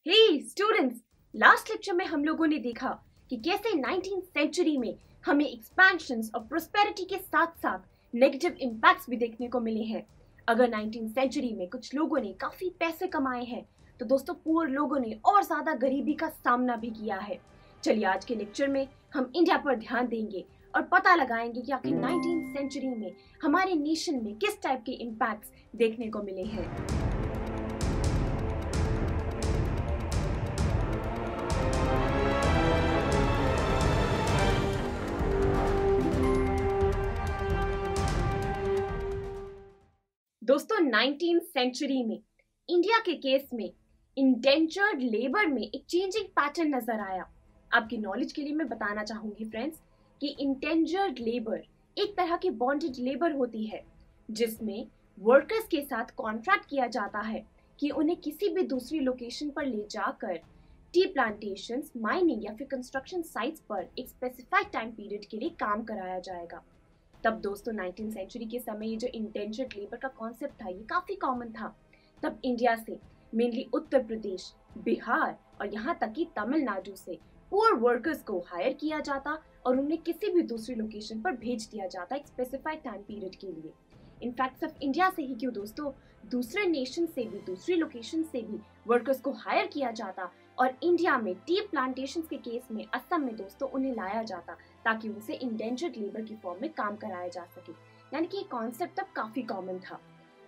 हे students, last lecture में हम लोगों ने देखा कि कैसे 19th सेंचुरी में हमें एक्सपेंशंस और प्रोस्पेरिटी के साथ साथ नेगेटिव इम्पैक्ट्स भी देखने को मिले हैं। अगर 19th सेंचुरी में कुछ लोगों ने काफी पैसे कमाए हैं तो दोस्तों पुअर लोगों ने और ज्यादा गरीबी का सामना भी किया है। चलिए आज के लेक्चर में हम इंडिया पर ध्यान देंगे और पता लगाएंगे कि आखिर 19th सेंचुरी में हमारे नेशन में किस टाइप के इम्पैक्ट्स देखने को मिले हैं। दोस्तों 19th सेंचुरी में इंडिया के केस में इंडेंचर्ड लेबर में एक चेंजिंग पैटर्न नजर आया। आपकी नॉलेज के लिए मैं बताना चाहूंगी फ्रेंड्स कि इंडेंचर्ड लेबर एक तरह की बॉन्डेड लेबर होती है जिसमें वर्कर्स के साथ कॉन्ट्रैक्ट किया जाता है कि उन्हें किसी भी दूसरी लोकेशन पर ले जाकर टी प्लांटेशंस, माइनिंग या फिर कंस्ट्रक्शन साइट्स पर एक स्पेसिफाइड टाइम पीरियड के लिए काम कराया जाएगा। तब दोस्तों 19th सेंचुरी के समय ये जो इंडेंचर्ड लेबर का कॉन्सेप्ट था ये काफी कॉमन था। तब इंडिया से मेनली उत्तर प्रदेश, बिहार और यहाँ तक कि तमिलनाडु से पुअर वर्कर्स को हायर किया जाता और उन्हें किसी भी दूसरी लोकेशन पर भेज दिया जाता एक स्पेसिफाइड टाइम पीरियड के लिए। इनफैक्ट सिर्फ इंडिया से ही क्यों दोस्तों, दूसरे नेशन से भी, दूसरी लोकेशन से भी वर्कर्स को हायर किया जाता और इंडिया में टी प्लांटेशन के केस में असम में दोस्तों उन्हें लाया जाता ताकि उनसे इंडेंचर्ड लेबर की फॉर्म में काम कराया जा सके। यानी कि ये कॉन्सेप्ट अब काफी कॉमन था।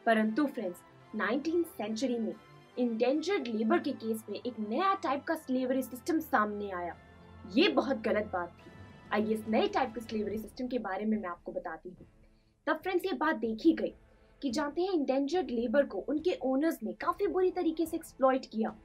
परंतु फ्रेंड्स 19th सेंचुरी में इंडेंचर्ड लेबर के केस में एक नया टाइप का स्लेवरी सिस्टम सामने आया। ये बहुत गलत बात थी। आइए इस नए टाइप के स्लेवरी सिस्टम के बारे में मैं आपको बताती हूँ। तब फ्रेंड्स ये बात देखी गई कि जानते हैं इंडेंचर्ड लेबर को उनके ओनर्स ने काफी बुरी तरीके से एक्सप्लॉइट किया।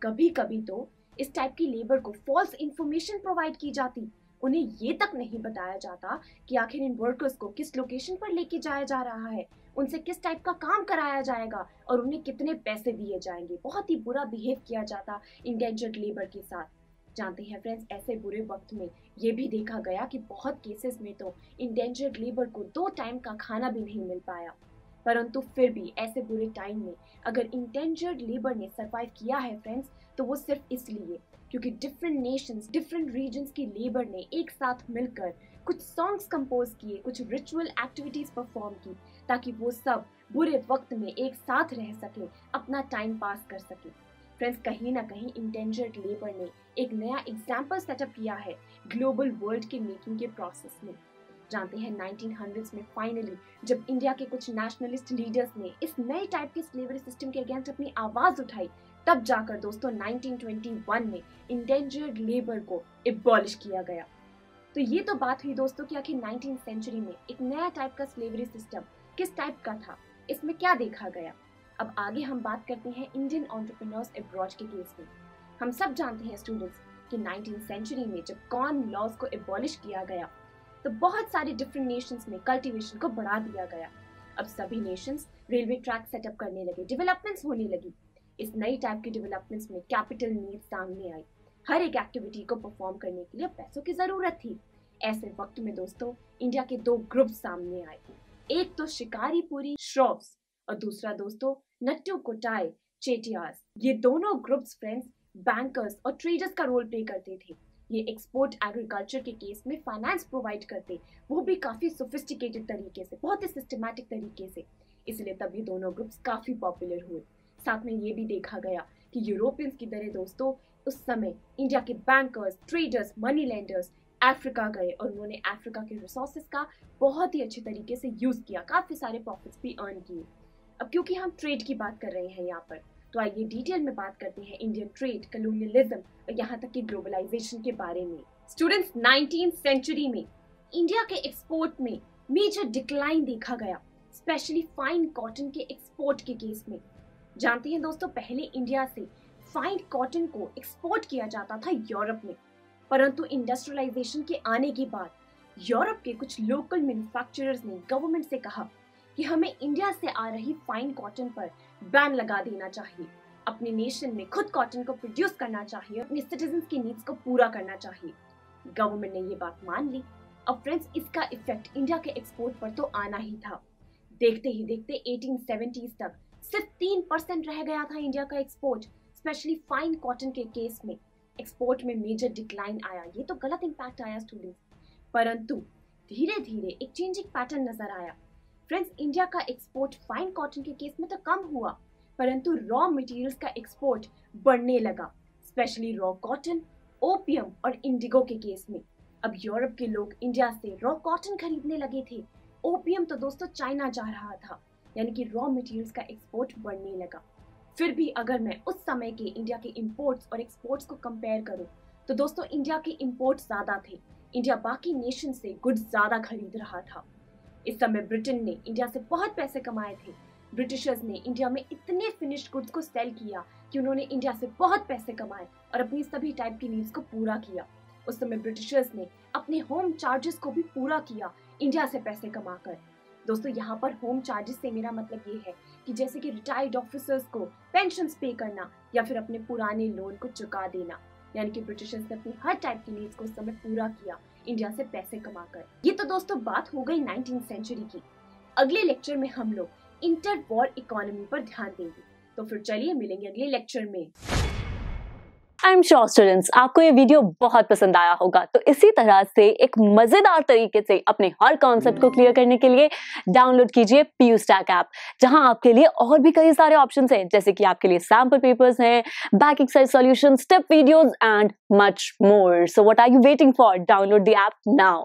कभी कभी तो इस टाइप की लेबर को फॉल्स इंफॉर्मेशन प्रोवाइड की जाती। उन्हें ये तक नहीं बताया जाता कि आखिर इन वर्कर्स को किस लोकेशन पर लेके जाया जा रहा है, उनसे किस टाइप का काम कराया जाएगा और उन्हें कितने पैसे दिए जाएंगे। बहुत ही बुरा बिहेव किया जाता इंडेंचर्ड लेबर के साथ। जानते हैं फ्रेंड्स, ऐसे बुरे वक्त में ये भी देखा गया कि बहुत केसेस में तो इंडेंचर्ड लेबर को 2 टाइम का खाना भी नहीं मिल पाया। परंतु फिर भी ऐसे बुरे टाइम में अगर इंडेंचर्ड लेबर ने सरवाइव किया है फ्रेंड्स, तो वो सिर्फ इसलिए क्योंकि डिफरेंट नेशंस, डिफरेंट रीजन्स की लेबर ने एक साथ मिलकर कुछ सॉन्ग्स कंपोज किए, कुछ रिचुअल एक्टिविटीज परफॉर्म की ताकि वो सब बुरे वक्त में एक साथ रह सके, अपना टाइम पास कर सके। फ्रेंड्स कहीं ना कहीं इंडेंचर्ड लेबर ने एक नया एग्जाम्पल सेटअप किया है ग्लोबल वर्ल्ड के मेकिंग के प्रोसेस में। जानते हैं 1900s में फाइनली जब इंडिया के कुछ नेशनलिस्ट लीडर्स ने इस नए टाइप के स्लेवरी सिस्टम के अगेंस्ट अपनी आवाज उठाई, तब जाकर दोस्तों 1921 में इंडेंचर्ड लेबर को एबॉलिश किया गया। तो ये तो बात हुई दोस्तों कि आखिर 19th सेंचुरी में एक नया टाइप का स्लेवरी सिस्टम किस टाइप का था, इसमें क्या देखा गया। अब आगे हम बात करते हैं इंडियन एंटरप्रेन्योर्स अब्रॉड के केस में। हम सब जानते हैं स्टूडेंट्स कि 19th सेंचुरी में जब कॉर्न लॉज को एबॉलिश किया गया तो बहुत सारे डिफरेंट नेशंस में कल्टीवेशन को बढ़ा दिया गया। अब सभी नेशंस रेलवे ट्रैक सेटअप करने लगे, डेवलपमेंट्स होने लगी। इस नई टाइप के डेवलपमेंट्स में कैपिटल नीड सामने आई। हर एक एक्टिविटी को परफॉर्म करने के लिए पैसों की जरूरत थी। ऐसे वक्त में दोस्तों इंडिया के 2 ग्रुप सामने आए। एक तो शिकारीपुरी श्रॉफ्स और दूसरा दोस्तों नट्टू कोटाई चेटियार्स। ये दोनों ग्रुप्स फ्रेंड्स बैंकर्स और ट्रेडर्स का रोल प्ले करते थे। ये एक्सपोर्ट एग्रीकल्चर के केस में फाइनेंस प्रोवाइड करते, वो भी काफी सोफिस्टिकेटेड तरीके से, बहुत ही सिस्टमैटिक तरीके से। इसलिए तब ये दोनों ग्रुप्स काफी पॉपुलर हुए। साथ में ये भी देखा गया कि यूरोपियंस की तरह दोस्तों उस समय इंडिया के bankers, traders, money lenders Africa गए और उन्होंने अफ्रीका के रिसोर्सेज का बहुत ही अच्छे तरीके से यूज किया, काफी सारे प्रॉफिट्स भी अर्न किए। अब क्योंकि हम ट्रेड की बात कर रहे हैं यहाँ पर, तो आइए डिटेल में बात करते हैं इंडियन ट्रेड, कॉलोनियलिज्म और यहाँ तक कि ग्लोबलाइजेशन के बारे में। स्टूडेंट्स 19th सेंचुरी में इंडिया के एक्सपोर्ट में मेजर डिक्लाइन देखा गया, स्पेशली फाइन कॉटन के एक्सपोर्ट के केस में। जानते हैं दोस्तों पहले इंडिया से फाइन कॉटन को एक्सपोर्ट किया जाता था यूरोप में, परंतु इंडस्ट्रियलाइजेशन के आने के बाद यूरोप के कुछ लोकल मैन्युफैक्चरर्स ने गवर्नमेंट से कहा कि हमें इंडिया से आ रही फाइन कॉटन पर बैन लगा देना चाहिए, अपने नेशन में खुद कॉटन को प्रोड्यूस करना चाहिए, अपने सिटीजन्स की नीड्स को पूरा करना चाहिए। गवर्नमेंट ने ये बात मान ली। अब फ्रेंड्स इसका इफेक्ट इंडिया के एक्सपोर्ट पर तो आना ही था। देखते ही देखते 1870s तक सिर्फ 3% रह गया था इंडिया का एक्सपोर्ट, स्पेशली फाइन कॉटन के केस में एक्सपोर्ट में मेजर डिक्लाइन आया। ये तो गलत इम्पैक्ट आया स्टूडेंट्स, परंतु धीरे धीरे एक चेंजिंग पैटर्न नजर आया। फ्रेंड्स, इंडिया का एक्सपोर्ट फाइन कॉटन के केस में तो कम हुआ, परंतु रॉ मटेरियल्स का एक्सपोर्ट बढ़ने लगा, स्पेशली रॉ कॉटन, ओपियम और इंडिगो के केस में। अब यूरोप के लोग इंडिया से रॉ कॉटन खरीदने लगे थे। ओपियम तो दोस्तों चाइना जा रहा था, यानी कि रॉ मटेरियल्स का एक्सपोर्ट बढ़ने लगा। फिर भी अगर मैं उस समय के इंडिया के इंपोर्ट्स और एक्सपोर्ट्स को कंपेयर करूं तो दोस्तों इंडिया के इंपोर्ट्स ज्यादा थे। इंडिया बाकी नेशन से गुड्स ज्यादा खरीद रहा था। इस समय ब्रिटेन ने इंडिया से बहुत पैसे कमाए थे। ब्रिटिशर्स ने इंडिया में इतने फिनिश्ड गुड्स को सेल किया कि उन्होंने इंडिया से बहुत पैसे कमाए और अपनी सभी टाइप की नीड्स को पूरा किया। उस समय ब्रिटिशर्स ने अपने होम चार्जेस को भी पूरा किया इंडिया से पैसे कमाकर। दोस्तों, यहाँ पर होम चार्जेस से मेरा मतलब ये है कि जैसे कि रिटायर्ड ऑफिसर्स को पेंशन्स पे करना या फिर अपने पुराने लोन को चुका देना, यानी कि ब्रिटिशर्स ने अपनी हर टाइप की नीड्स को उस समय पूरा किया इंडिया से पैसे कमाकर। ये तो दोस्तों बात हो गई 19th सेंचुरी की। अगले लेक्चर में हम लोग इंटर वॉर इकोनॉमी पर ध्यान देंगे। तो फिर चलिए मिलेंगे अगले लेक्चर में। आई एम श्योर स्टूडेंट्स आपको ये वीडियो बहुत पसंद आया होगा। तो इसी तरह से एक मजेदार तरीके से अपने हर कॉन्सेप्ट को क्लियर करने के लिए डाउनलोड कीजिए PU Stack ऐप, जहां आपके लिए और भी कई सारे ऑप्शंस हैं, जैसे कि आपके लिए सैंपल पेपर्स हैं, back exercise solution, step videos and much more. So what are you waiting for? Download the app now.